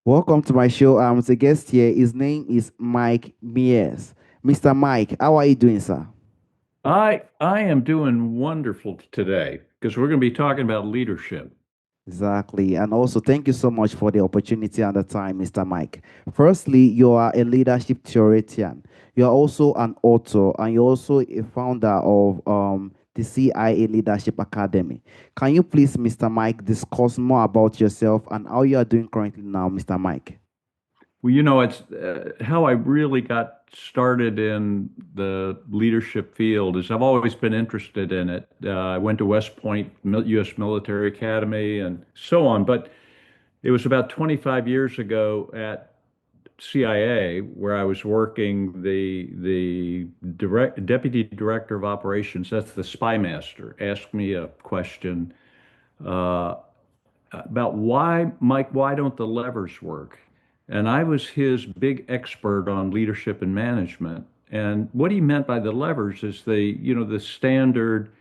Welcome to my show. The guest here. His name is Mike Mears. Mr. Mike, how are you doing, sir? I am doing wonderful today because we're going to be talking about leadership. Exactly. And also, thank you so much for the opportunity and the time, Mr. Mike. Firstly, you are a leadership theoretician. You are also an author, and you're also a founder of the CIA Leadership Academy. Can you please, Mr. Mike, discuss more about yourself and how you are doing currently now, Mr. Mike? Well, it's how I really got started in the leadership field is I've always been interested in it. I went to West Point U.S. Military Academy and so on, but it was about 25 years ago at CIA where I was working the deputy director of operations. That's the spy master. Asked me a question uh, about why don't the levers work? And I was his big expert on leadership and management. And what he meant by the levers is the standard,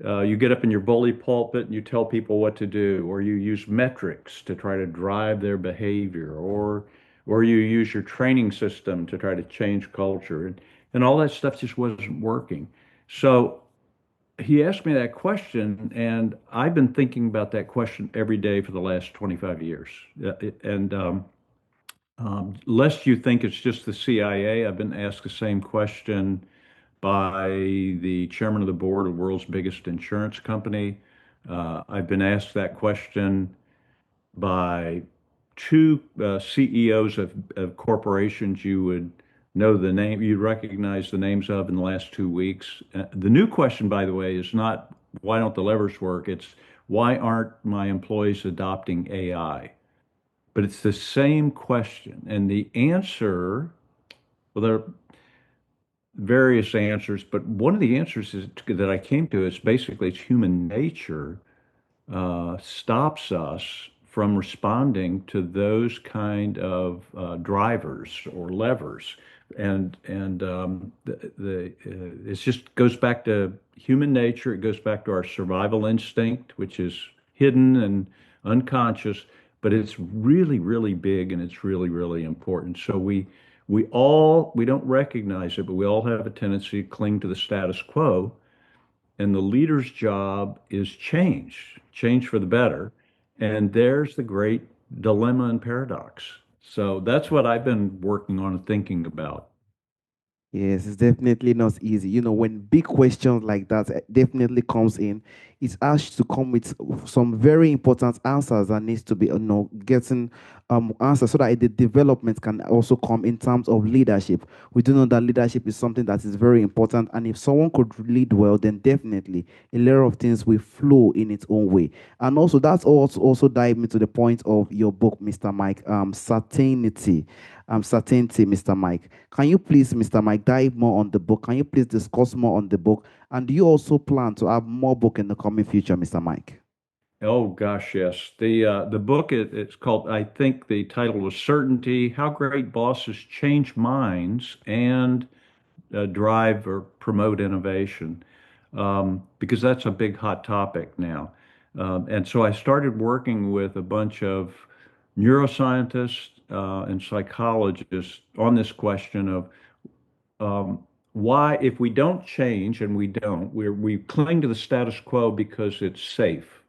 you get up in your bully pulpit and you tell people what to do, or you use metrics to try to drive their behavior, or you use your training system to try to change culture. And all that stuff just wasn't working. So he asked me that question, and I've been thinking about that question every day for the last 25 years. And Lest you think it's just the CIA, I've been asked the same question by the chairman of the board of the world's biggest insurance company. I've been asked that question by two CEOs of corporations you would know the name, you'd recognize the names of in the last 2 weeks. The new question, by the way, is not why don't the levers work? It's why aren't my employees adopting AI? But it's the same question. And the answer, well, there are various answers, but one of the answers that I came to is basically it's human nature stops us from responding to those kind of drivers or levers. It just goes back to human nature. It goes back to our survival instinct, which is hidden and unconscious, but it's really, really big and it's really, really important. So we don't recognize it, but we all have a tendency to cling to the status quo, and the leader's job is change for the better. And there's the great dilemma and paradox. So that's what I've been working on and thinking about. Yes, it's definitely not easy. When big questions like that definitely comes in, it's asked to come with some very important answers that needs to be, getting answers so that the development can also come in terms of leadership. We do know that leadership is something that is very important, and if someone could lead well, then definitely a lot of things will flow in its own way. And also, that's also dive me to the point of your book, Mr. Mike, certainty, Mr. Mike. Can you please, Mr. Mike, dive more on the book? Can you please discuss more on the book? And do you also plan to have more book in the coming future, Mr. Mike? Oh gosh, yes. The book it's called. I think the title was Certainty: How Great Bosses Change Minds and Drive or Promote Innovation, because that's a big hot topic now. And so I started working with a bunch of neuroscientists and psychologists on this question of why, if we don't change, and we don't, we cling to the status quo because it's safe.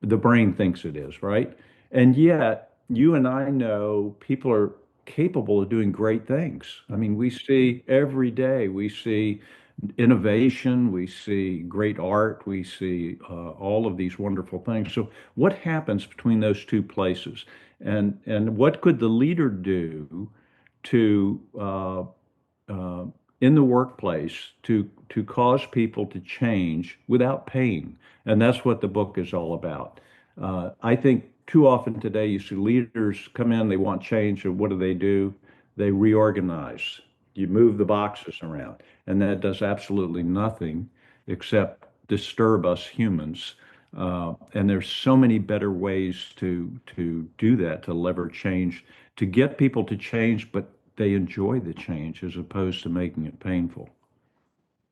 The brain thinks it is, right? And yet, you and I know people are capable of doing great things. I mean, we see every day, we see innovation, we see great art, we see all of these wonderful things. So, what happens between those two places? And what could the leader do to uh, in the workplace to cause people to change without pain? And that's what the book is all about. I think too often today you see leaders come in, they want change, and what do? They reorganize. You move the boxes around, and that does absolutely nothing except disturb us humans. And there's so many better ways to do that, to lever change, to get people to change, but they enjoy the change as opposed to making it painful.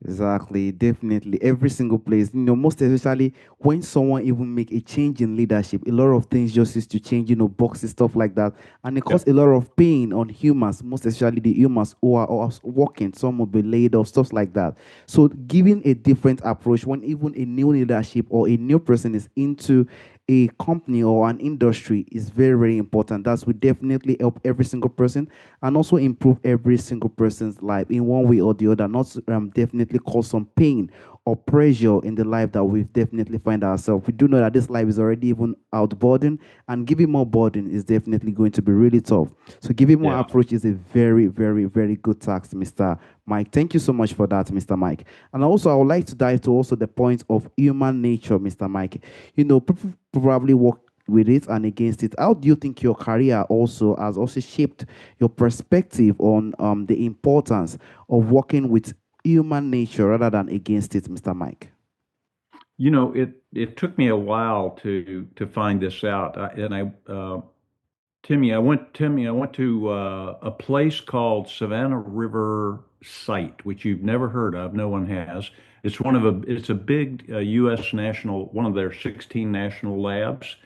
Exactly, definitely. Every single place, most especially when someone even make a change in leadership, a lot of things just used to change, boxes, stuff like that. And it causes Yep. a lot of pain on humans, most especially the humans who are working, some will be laid off, stuff like that. So giving a different approach when even a new leadership or a new person is into a company or an industry is very, very important. That will definitely help every single person and also improve every single person's life in one way or the other, not definitely cause some pain or pressure in the life that we definitely find ourselves. We do know that this life is already even out burden, and giving more burden is definitely going to be really tough. So giving more Yeah. approach is a very, very, very good task, Mr. Mike. Thank you so much for that, Mr. Mike. And also, I would like to dive to also the point of human nature, Mr. Mike. People probably work with it and against it. How do you think your career also has also shaped your perspective on the importance of working with human nature rather than against it, Mr. Mike? It took me a while to find this out. Timmy, I went to a place called Savannah River Site, which you've never heard of. No one has. It's a big U.S. national, one of their 16 national labs.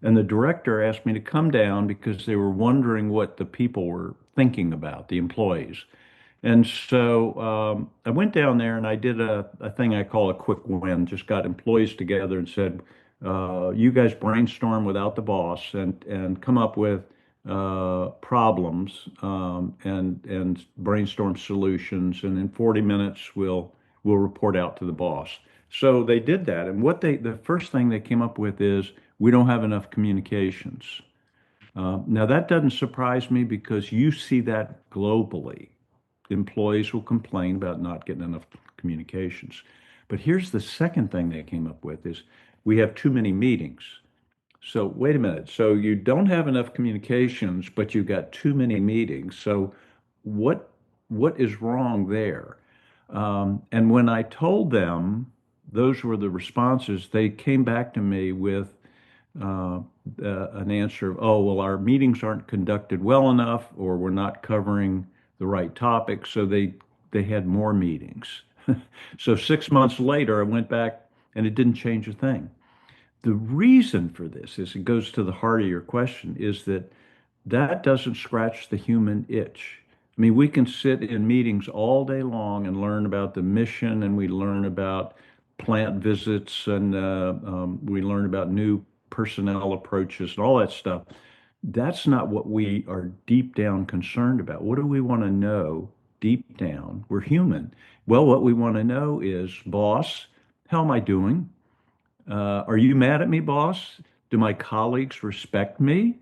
And the director asked me to come down because they were wondering what the people were thinking about, the employees. And so I went down there and I did a thing I call a quick win. Just got employees together and said, "You guys brainstorm without the boss and come up with problems and brainstorm solutions. And in 40 minutes, we'll report out to the boss." So they did that. And the first thing they came up with is we don't have enough communications. Now that doesn't surprise me because you see that globally. Employees will complain about not getting enough communications. But here's the second thing they came up with is we have too many meetings. So wait a minute. So you don't have enough communications, but you've got too many meetings. So what what is wrong there? And when I told them those were the responses, they came back to me with uh, an answer of, oh, well, our meetings aren't conducted well enough, or we're not covering the right topics. So they had more meetings. So 6 months later, I went back and it didn't change a thing. The reason for this is it goes to the heart of your question is that that doesn't scratch the human itch. I mean, we can sit in meetings all day long and learn about the mission, and we learn about plant visits, and we learn about new personnel approaches and all that stuff. That's not what we are deep down concerned about. What do we want to know deep down? We're human. Well, what we want to know is, boss, how am I doing? Are you mad at me, boss? Do my colleagues respect me?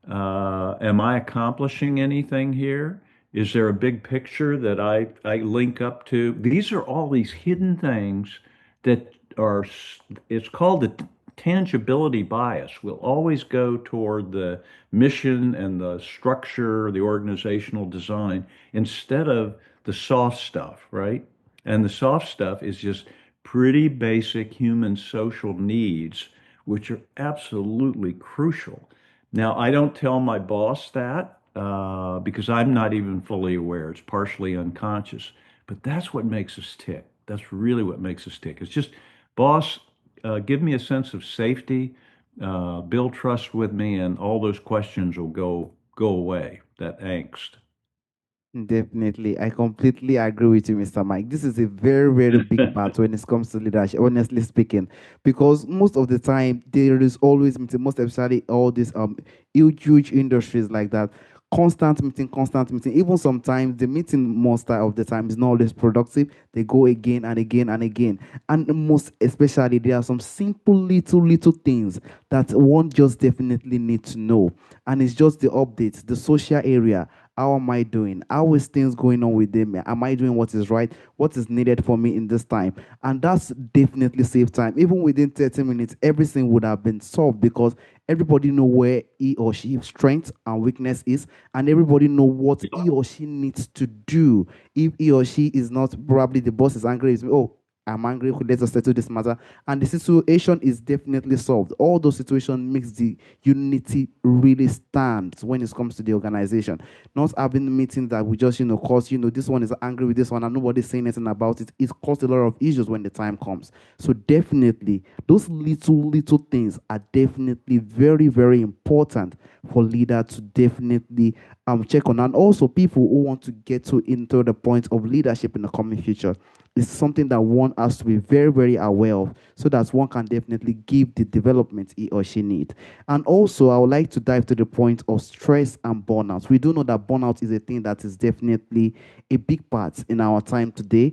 Am I accomplishing anything here? Is there a big picture that I link up to? These are all these hidden things that are, it's called the tangibility bias. We'll always go toward the mission and the structure, the organizational design, instead of the soft stuff, right? And the soft stuff is just pretty basic human social needs, which are absolutely crucial. Now, I don't tell my boss that because I'm not even fully aware. It's partially unconscious, but that's what makes us tick. That's really what makes us tick. It's just, boss, give me a sense of safety, build trust with me, and all those questions will go away. That angst. Definitely. I completely agree with you, Mr. Mike. This is a very, very big part when it comes to leadership, honestly speaking, because most of the time there is always meeting, most especially all these huge, huge industries like that. Constant meeting, constant meeting. Even sometimes the meeting most of the time is not always productive. They go again and again and again. And most especially there are some simple little things that one just definitely need to know. And it's just the updates, the social area. How am I doing? How is things going on with them? Am I doing what is right? What is needed for me in this time? And that's definitely save time. Even within 30 minutes, everything would have been solved because everybody know where he or she strength and weakness is, and everybody know what he or she needs to do. If he or she is not, probably the boss is angry with me. Oh, I'm angry. Let us settle this matter. And the situation is definitely solved. All those situations makes the unity really stand when it comes to the organization. Not having meetings that we just, cause, this one is angry with this one and nobody's saying anything about it. It caused a lot of issues when the time comes. So definitely, those little things are definitely very, very important for leader to definitely check on. And also people who want to get to into the point of leadership in the coming future is something that one has to be very, very aware of so that one can definitely give the development he or she need. And also, I would like to dive to the point of stress and burnout. We do know that burnout is a thing that is definitely a big part in our time today.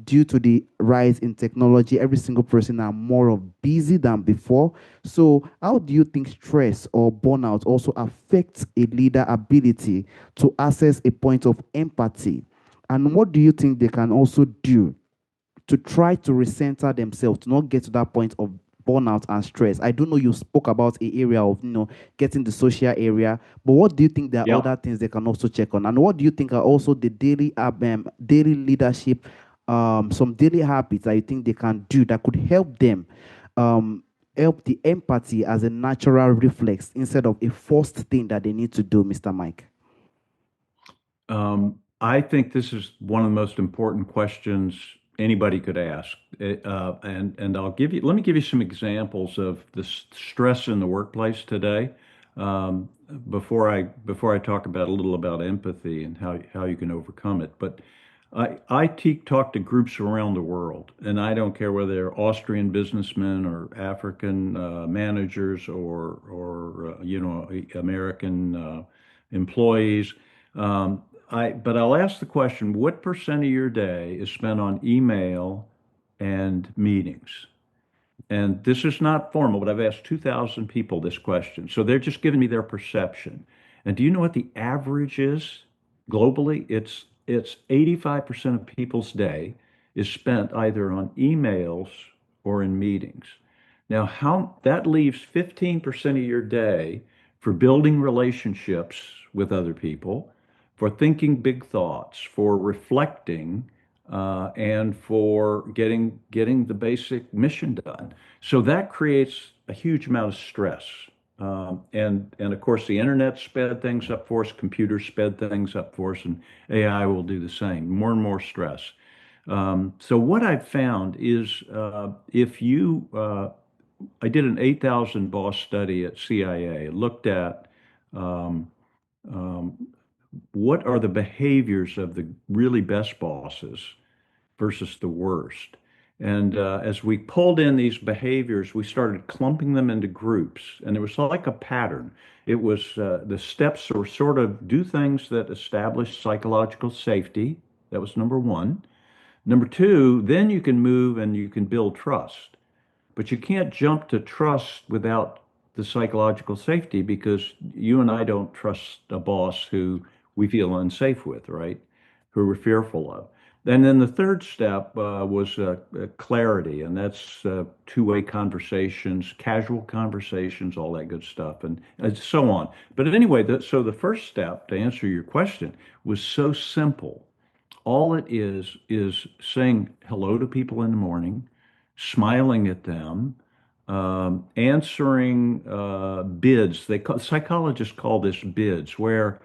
Due to the rise in technology, every single person are more of busy than before. So, how do you think stress or burnout also affects a leader ability to access a point of empathy? And what do you think they can also do to try to recenter themselves, to not get to that point of burnout and stress? I do know you spoke about a area of, getting the social area, but what do you think there are Yeah. other things they can also check on? And what do you think are also the daily leadership, some daily habits that you think they can do that could help them help the empathy as a natural reflex instead of a forced thing that they need to do, Mr. Mike? I think this is one of the most important questions anybody could ask. And let me give you some examples of the stress in the workplace today. Um, before I talk about a little about empathy and how you can overcome it. But I talk to groups around the world, and I don't care whether they're Austrian businessmen or African managers or American employees. But I'll ask the question, what percent of your day is spent on email and meetings? And this is not formal, but I've asked 2,000 people this question. So they're just giving me their perception. And do you know what the average is globally? It's 85% of people's day is spent either on emails or in meetings. Now, how that leaves 15% of your day for building relationships with other people, for thinking big thoughts, for reflecting, and for getting the basic mission done. So that creates a huge amount of stress. And of course, the internet sped things up for us, computers sped things up for us, and AI will do the same. More and more stress. So what I've found is if you, I did an 8,000 boss study at CIA, looked at um, um, what are the behaviors of the really best bosses versus the worst. And as we pulled in these behaviors, we started clumping them into groups, and it was like a pattern. It was the steps were sort of do things that establish psychological safety. That was number one. Number two, then you can move and you can build trust. But you can't jump to trust without the psychological safety because you and I don't trust a boss who we feel unsafe with, right? Who we're fearful of. And then the third step was clarity, and that's two-way conversations, casual conversations, all that good stuff, and so on. But anyway, so the first step to answer your question was so simple. All it is saying hello to people in the morning, smiling at them, answering bids. Psychologists call this bids, where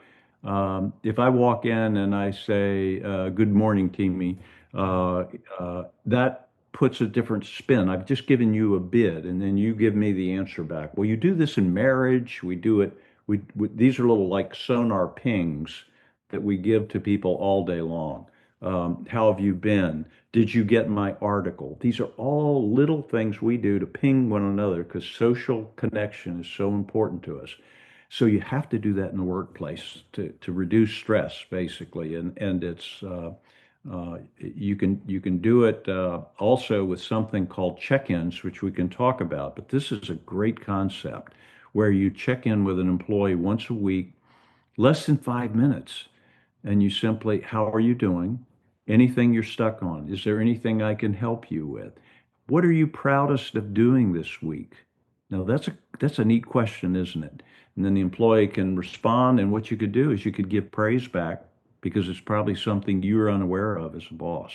if I walk in and I say, "Good morning, Timmy," that puts a different spin. I've just given you a bid, and then you give me the answer back. Well, you do this in marriage. We do it. These are little like sonar pings that we give to people all day long. How have you been? Did you get my article? These are all little things we do to ping one another because social connection is so important to us. So you have to do that in the workplace to reduce stress, basically, and it's you can do it also with something called check-ins, which we can talk about. But this is a great concept where you check in with an employee once a week, less than 5 minutes, and you simply, how are you doing? Anything you're stuck on? Is there anything I can help you with? What are you proudest of doing this week? Now that's a neat question, isn't it? And then the employee can respond, and what you could do is you could give praise back because it's probably something you're unaware of as a boss.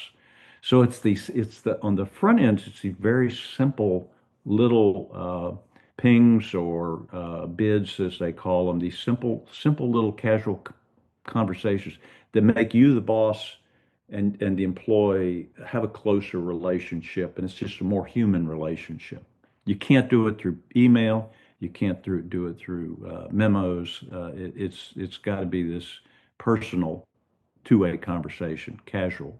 So it's the on the front end, it's these very simple little pings or bids, as they call them, these simple little casual conversations that make you, the boss, and the employee have a closer relationship, and it's just a more human relationship. You can't do it through email. You can't do it through memos. It's got to be this personal, two-way conversation, casual.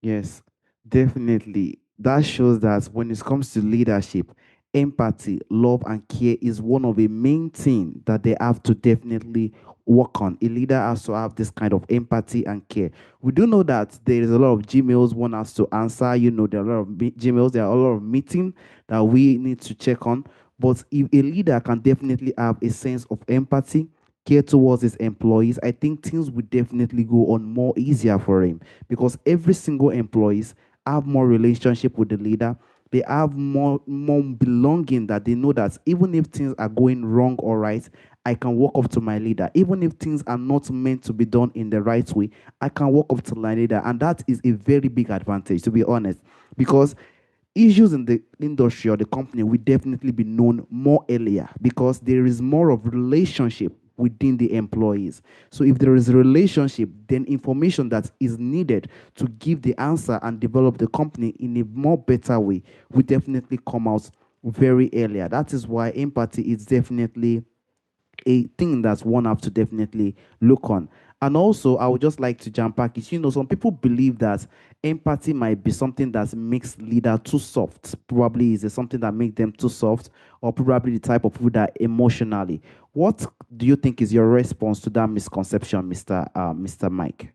Yes, definitely. That shows that when it comes to leadership, empathy, love, and care is one of the main things that they have to definitely work on. A leader has to have this kind of empathy and care. We do know that there is a lot of Gmails one has to answer. There are a lot of Gmails, there are a lot of meetings that we need to check on. But if a leader can definitely have a sense of empathy, care towards his employees, I think things would definitely go on more easier for him because every single employees have more relationship with the leader. They have more belonging that they know that even if things are going wrong or right, I can walk up to my leader. Even if things are not meant to be done in the right way, I can walk up to my leader. And that is a very big advantage, to be honest, because issues in the industry or the company will definitely be known more earlier because there is more of relationship within the employees. So if there is a relationship, then information that is needed to give the answer and develop the company in a more better way will definitely come out very earlier. That is why empathy is definitely a thing that one have to definitely look on. And also, I would just like to jump back. Is some people believe that empathy might be something that makes leader too soft. Probably is it something that makes them too soft, or probably the type of people that emotionally. What do you think is your response to that misconception, Mr. Mike?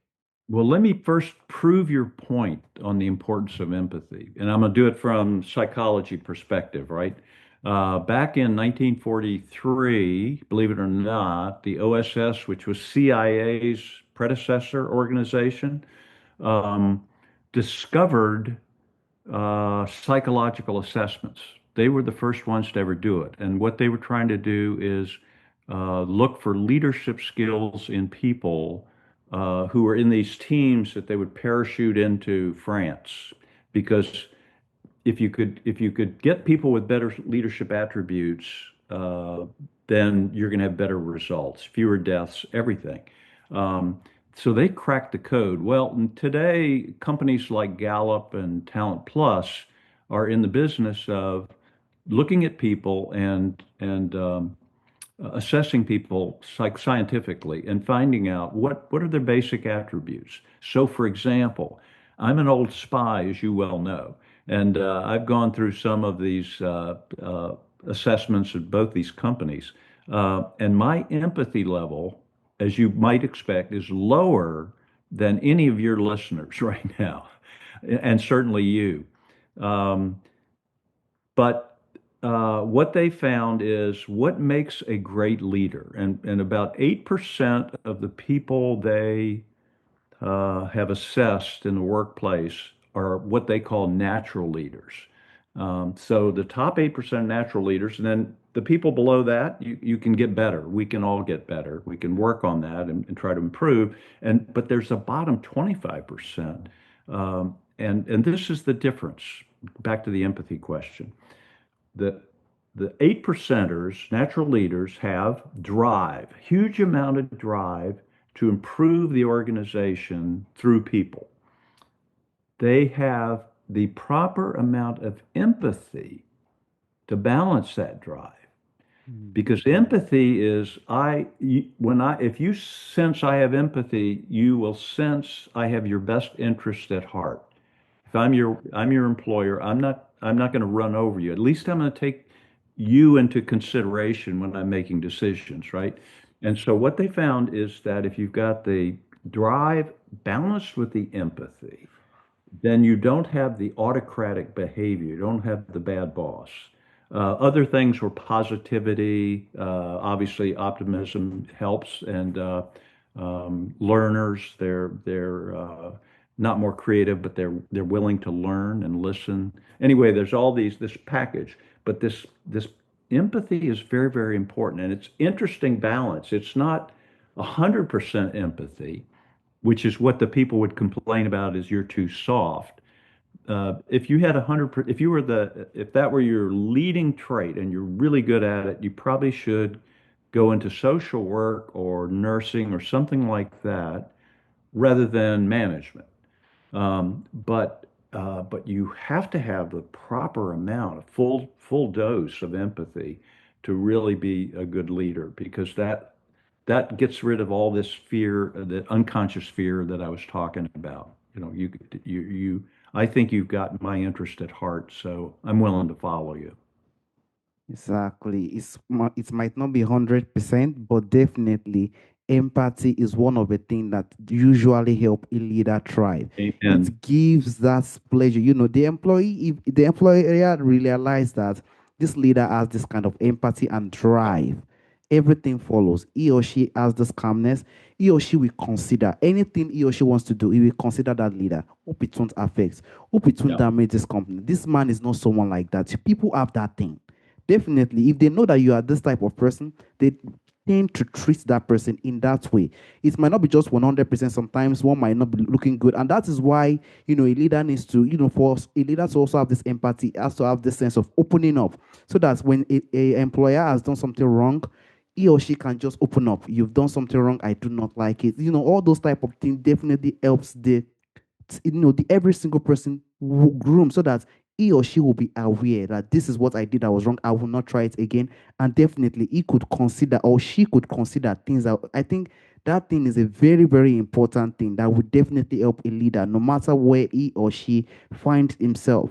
Well, let me first prove your point on the importance of empathy. And I'm going to do it from psychology perspective, right? Back in 1943, believe it or not, the OSS, which was CIA's predecessor organization, um, discovered psychological assessments. They were the first ones to ever do it. And what they were trying to do is look for leadership skills in people who were in these teams that they would parachute into France. Because if you could get people with better leadership attributes, uh, then you're going to have better results, fewer deaths, everything. Um, so they cracked the code. Well, today companies like Gallup and Talent Plus are in the business of looking at people and assessing people scientifically and finding out what are their basic attributes. So, for example, I'm an old spy, as you well know, and I've gone through some of these assessments of both these companies, and my empathy level, as you might expect, is lower than any of your listeners right now, and certainly you. Um, but what they found is what makes a great leader, and about 8% of the people they have assessed in the workplace are what they call natural leaders. So the top 8% natural leaders, and then the people below that, you can get better. We can all get better. We can work on that and try to improve. But there's a bottom 25%. And this is the difference. Back to the empathy question. The the 8%ers, natural leaders, have drive, huge amount of drive to improve the organization through people. They have the proper amount of empathy to balance that drive. Mm. Because empathy is if you sense I have empathy, you will sense I have your best interest at heart. If I'm your employer, I'm not going to run over you. At least I'm going to take you into consideration when I'm making decisions, right? And so what they found is that if you've got the drive balanced with the empathy, then you don't have the autocratic behavior. You don't have the bad boss. Other things were positivity. Obviously, optimism helps, and learners. They're not more creative, but they're willing to learn and listen. Anyway, there's all this package, but this empathy is very, very important, and it's interesting balance. It's not 100% empathy, which is what the people would complain about is you're too soft. If you had 100, if you were if that were your leading trait and you're really good at it, you probably should go into social work or nursing or something like that rather than management. But you have to have the proper amount, a full dose of empathy to really be a good leader because that gets rid of all this fear, the unconscious fear that I was talking about. I think you've got my interest at heart, so I'm willing to follow you. Exactly. It might not be 100%, but definitely empathy is one of the things that usually help a leader thrive. Amen. It gives that pleasure. The employee, if the employer realize that this leader has this kind of empathy and drive, everything follows. He or she has this calmness. He or she will consider anything he or she wants to do. He will consider that leader. Hope it won't affect. Hope it won't Yeah. damage this company. This man is not someone like that. People have that thing. Definitely, if they know that you are this type of person, they tend to treat that person in that way. It might not be just 100%. Sometimes one might not be looking good. And that is why, a leader needs to, for a leader to also have this empathy, has to have this sense of opening up. So that when a employer has done something wrong, he or she can just open up. You've done something wrong. I do not like it. All those type of things definitely helps the every single person groom so that he or she will be aware that this is what I did that was wrong. I will not try it again. And definitely he could consider or she could consider things that I think that thing is a very, very important thing that would definitely help a leader no matter where he or she finds himself.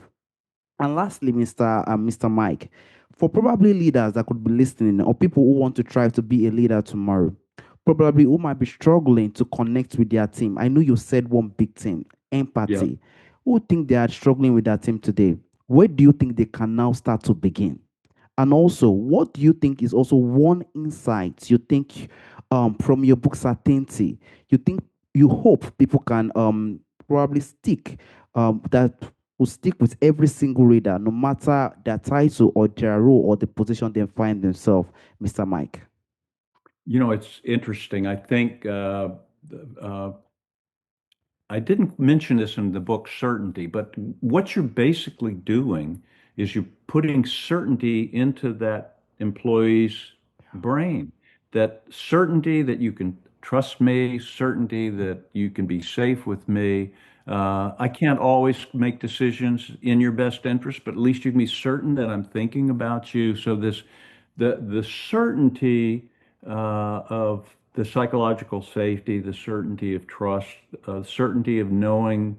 And lastly, Mr. Mike, for probably leaders that could be listening or people who want to try to be a leader tomorrow, probably who might be struggling to connect with their team. I know you said one big thing, Yeah. empathy. Who think they are struggling with their team today? Where do you think they can now start to begin? And also, what do you think is also one insight you think from your book Certainty, you think you hope people can probably stick that will stick with every single reader, no matter their title or their role or the position they find themselves, Mr. Mike? It's interesting. I think uh, I didn't mention this in the book Certainty, but what you're basically doing is you're putting certainty into that employee's brain. That certainty that you can trust me, certainty that you can be safe with me. I can't always make decisions in your best interest, but at least you can be certain that I'm thinking about you. So the certainty of the psychological safety, the certainty of trust, certainty of knowing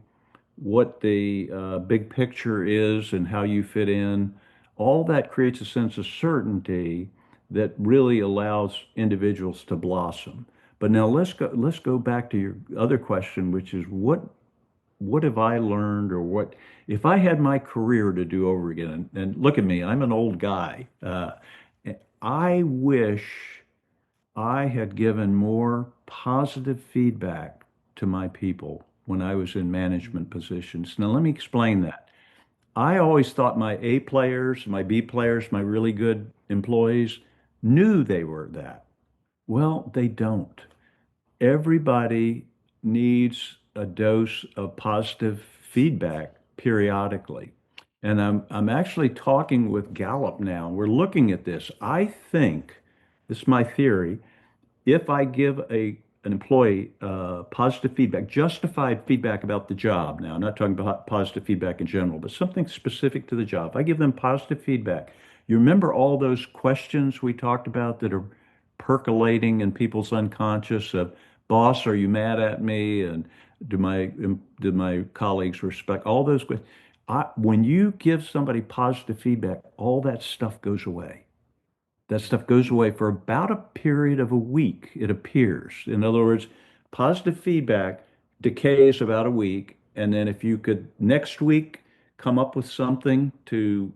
what the big picture is and how you fit in, all that creates a sense of certainty that really allows individuals to blossom. But now let's go back to your other question, which is what have I learned or what if I had my career to do over again? And look at me, I'm an old guy. I wish I had given more positive feedback to my people when I was in management positions. Now, let me explain that. I always thought my A players, my B players, my really good employees knew they were that. Well, they don't. Everybody needs a dose of positive feedback periodically. And I'm actually talking with Gallup now. We're looking at this. I think, this is my theory, if I give an employee positive feedback, justified feedback about the job now, I'm not talking about positive feedback in general, but something specific to the job. I give them positive feedback. You remember all those questions we talked about that are percolating in people's unconscious of, boss, are you mad at me? And do my colleagues respect all those questions? When you give somebody positive feedback, all that stuff goes away. That stuff goes away for about a period of a week, it appears. In other words, positive feedback decays about a week. And then if you could next week come up with something to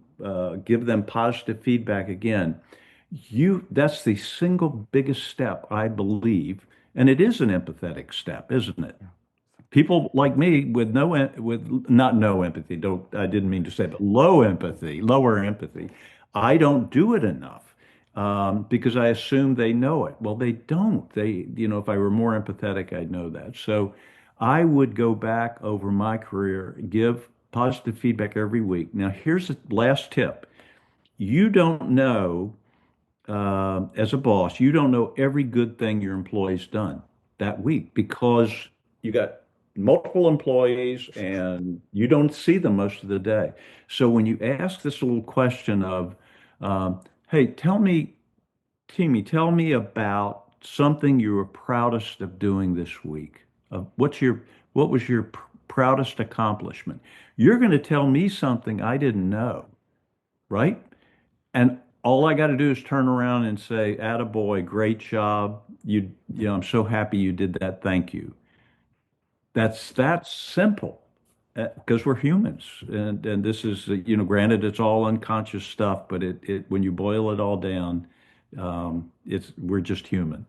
give them positive feedback again, that's the single biggest step, I believe. And it is an empathetic step, isn't it? Yeah. People like me with with not no empathy, don't I didn't mean to say, but lower empathy, I don't do it enough. because I assume they know it. Well, they don't. If I were more empathetic, I'd know that. So I would go back over my career, give positive feedback every week. Now, here's the last tip. You don't know, as a boss, you don't know every good thing your employee's done that week because you got multiple employees and you don't see them most of the day. So when you ask this little question of, hey, tell me about something you were proudest of doing this week. What was your proudest accomplishment? You're going to tell me something I didn't know, right? And all I got to do is turn around and say, "Attaboy, great job. I'm so happy you did that. Thank you." That's simple because we're humans, and this is, granted, it's all unconscious stuff, but it when you boil it all down, it's we're just human.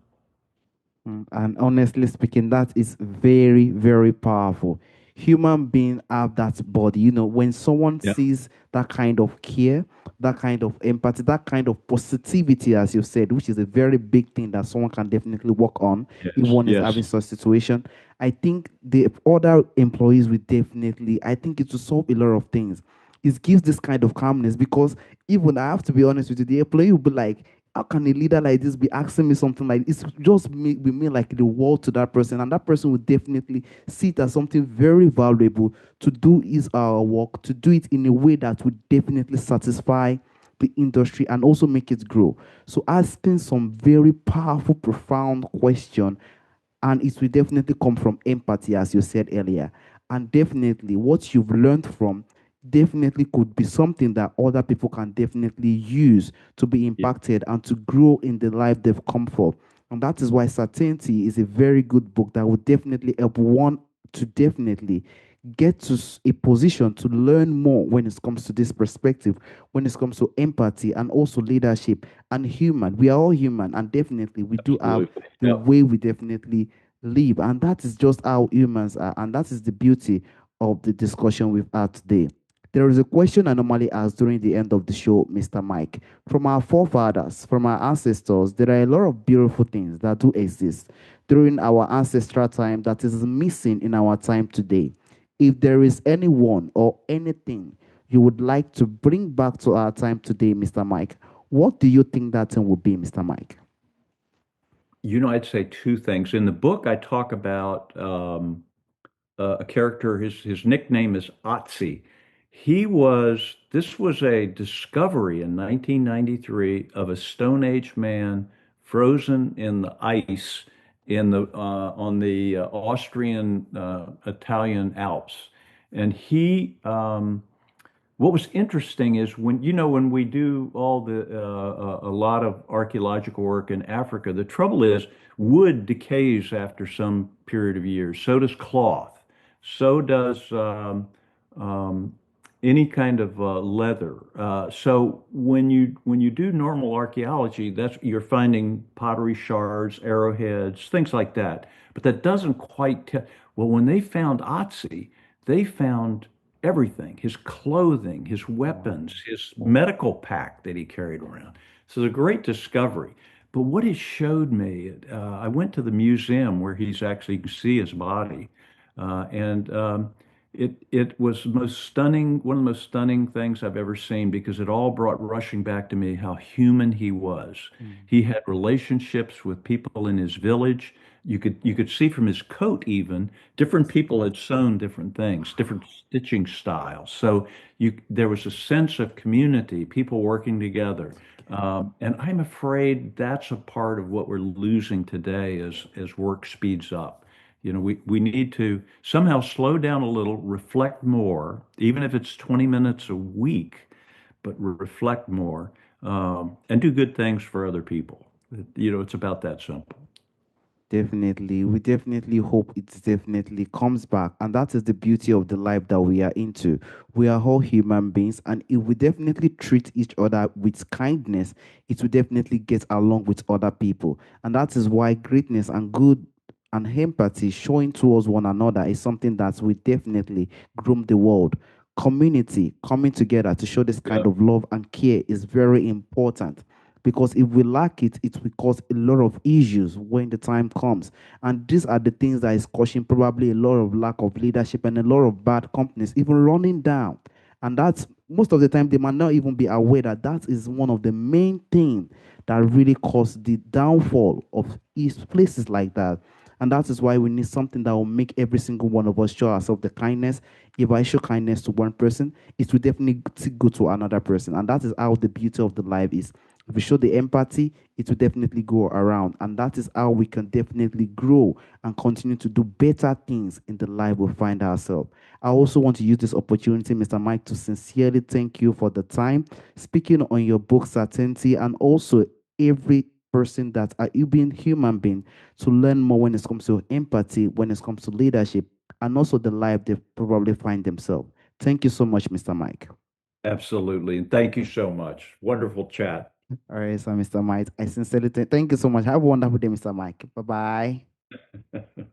And honestly speaking, that is very, very powerful. Human beings have that body. When someone Yeah. sees that kind of care, that kind of empathy, that kind of positivity, as you said, which is a very big thing that someone can definitely work on if Yes. one is having Yes. such situation. I think the other employees will definitely, I think it will solve a lot of things. It gives this kind of calmness because even I have to be honest with you, the employee will be like, how can a leader like this be asking me something like this? It's just we mean like the world to that person, and that person will definitely see it as something very valuable to do his our work, to do it in a way that would definitely satisfy the industry and also make it grow. So asking some very powerful, profound question, and it will definitely come from empathy, as you said earlier. And definitely what you've learned from definitely could be something that other people can definitely use to be Yeah. impacted and to grow in the life they've come for. And that is why Certainty is a very good book that would definitely help one to definitely get to a position to learn more when it comes to this perspective, when it comes to empathy and also leadership and human. We are all human, and definitely we do have Absolutely. the Yep. way we definitely live. And that is just how humans are. And that is the beauty of the discussion we've had today. There is a question I normally ask during the end of the show, Mr. Mike. From our forefathers, from our ancestors, there are a lot of beautiful things that do exist during our ancestral time that is missing in our time today. If there is anyone or anything you would like to bring back to our time today, Mr. Mike, what do you think that thing would be, Mr. Mike? I'd say two things. In the book, I talk about a character. His nickname is Otzi. This was a discovery in 1993 of a Stone Age man frozen in the ice on the Austrian Italian Alps, and what was interesting is when we do a lot of archaeological work in Africa, the trouble is wood decays after some period of years. So does cloth. So does um, any kind of leather. So when you do normal archaeology, that's you're finding pottery shards, arrowheads, things like that. But that doesn't quite tell. Well, when they found Otzi, they found everything, his clothing, his Wow. weapons, his medical pack that he carried around. So it's a great discovery. But what it showed me, I went to the museum where he's actually, you can see his body, and it was the most stunning, one of the most stunning things I've ever seen because it all brought rushing back to me how human he was. Mm. He had relationships with people in his village. You could see from his coat even different people had sewn different things, different stitching styles. So there was a sense of community, people working together. And I'm afraid that's a part of what we're losing today as work speeds up. We need to somehow slow down a little, reflect more, even if it's 20 minutes a week, but reflect more, and do good things for other people. It's about that simple. Definitely. We definitely hope it definitely comes back. And that is the beauty of the life that we are into. We are all human beings. And if we definitely treat each other with kindness, it will definitely get along with other people. And that is why greatness and good and empathy showing towards one another is something that we definitely groom the world. Community coming together to show this kind Yeah. of love and care is very important because if we lack it, it will cause a lot of issues when the time comes. And these are the things that is causing probably a lot of lack of leadership and a lot of bad companies even running down. And that's most of the time they might not even be aware that that is one of the main things that really cause the downfall of places like that. And that is why we need something that will make every single one of us show ourselves the kindness. If I show kindness to one person, it will definitely go to another person. And that is how the beauty of the life is. If we show the empathy, it will definitely go around. And that is how we can definitely grow and continue to do better things in the life we find ourselves. I also want to use this opportunity, Mr. Mike, to sincerely thank you for the time speaking on your book, Certainty, and also every person that are you being human being to learn more when it comes to empathy, when it comes to leadership, and also the life they probably find themselves. Thank you so much, Mr. Mike. Absolutely. And thank you so much. Wonderful chat. All right, so Mr. Mike, I sincerely thank you so much. Have a wonderful day, Mr. Mike. Bye bye.